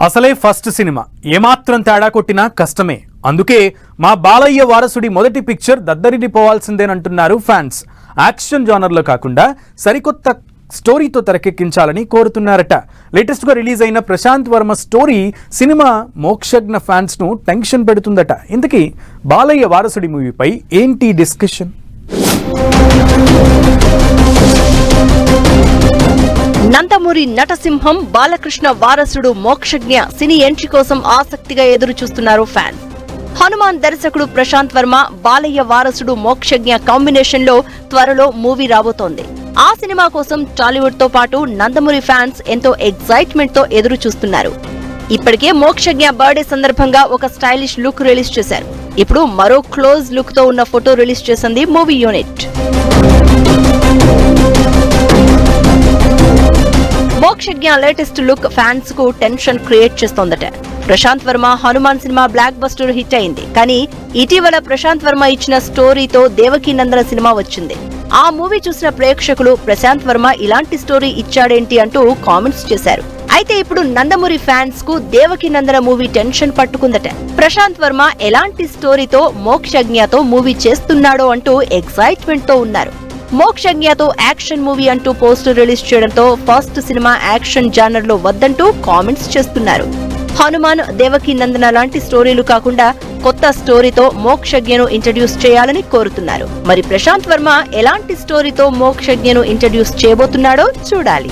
అసలే first cinema ఏమాత్రం తేడా కొట్టినా కష్టమే. అందుకే మా బాలయ్య వారసుడి మొదటి పిక్చర్ దద్దరిల్లిపోవాల్సిందేనంటున్నారు ఫ్యాన్స్. యాక్షన్ జానర్లో కాకుండా సరికొత్త స్టోరీతో తెరకెక్కించాలని కోరుతున్నారట. లేటెస్ట్ గా రిలీజ్ అయిన Prasanth Varma story cinema Mokshagna fans ను టెన్షన్ పెడుతుందట. ఇంతకీ బాలయ్య వారసుడి మూవీపై ఏంటి డిస్కషన్? నందమూరి నటసింహం బాలకృష్ణ వారసుడు మోక్షజ్ఞ సినీ ఎంట్రీ కోసం ఆసక్తిగా ఎదురు చూస్తున్నారు ఫ్యాన్స్. హనుమాన్ దర్శకుడు ప్రశాంత్ వర్మ బాలయ్య వారసుడు మోక్షజ్ఞ కాంబినేషన్ లో త్వరలో మూవీ రాబోతోంది. ఆ సినిమా కోసం టాలీవుడ్ తో పాటు నందమూరి ఫ్యాన్స్ ఎంతో ఎక్సైట్మెంట్ తో ఎదురు చూస్తున్నారు. ఇప్పటికే మోక్షజ్ఞ బర్త్డే సందర్భంగా ఒక స్టైలిష్ లుక్ రిలీజ్ చేశారు. ఇప్పుడు మరో క్లోజ్ లుక్ తో ఉన్న ఫోటో రిలీజ్ చేసింది movie unit. Mokshagna latest look fans కు టెన్షన్ క్రియేట్ చేస్తోందట. Prasanth Varma Hanuman cinema blockbuster hit అయింది. కానీ ఇటీవల ప్రశాంత్ వర్మ ఇచ్చిన స్టోరీతో దేవకీ నందన సినిమా వచ్చింది. ఆ మూవీ చూసిన ప్రేక్షకులు ప్రశాంత్ వర్మ ఇలాంటి స్టోరీ ఇచ్చాడేంటి అంటూ కామెంట్స్ చేశారు. అయితే ఇప్పుడు నందమూరి ఫ్యాన్స్ కు దేవకీ నందన మూవీ టెన్షన్ పట్టుకుందట. ప్రశాంత్ వర్మ ఎలాంటి స్టోరీతో మోక్షజ్ఞతో మూవీ చేస్తున్నాడో అంటూ ఎక్సైట్మెంట్ తో ఉన్నారు. మోక్షజ్ఞతో యాక్షన్ మూవీ అంటూ పోస్టర్ రిలీజ్ చేయడంతో ఫస్ట్ సినిమా యాక్షన్ జానర్ లో వద్దంటూ కామెంట్స్ చేస్తున్నారు. హనుమాన్, దేవకీ నందన లాంటి స్టోరీలు కాకుండా కొత్త స్టోరీతో మోక్షజ్ఞను ఇంట్రడ్యూస్ చేయాలని కోరుతున్నారు. మరి ప్రశాంత్ వర్మ ఎలాంటి స్టోరీతో మోక్షజ్ఞను ఇంట్రడ్యూస్ చేయబోతున్నాడో చూడాలి.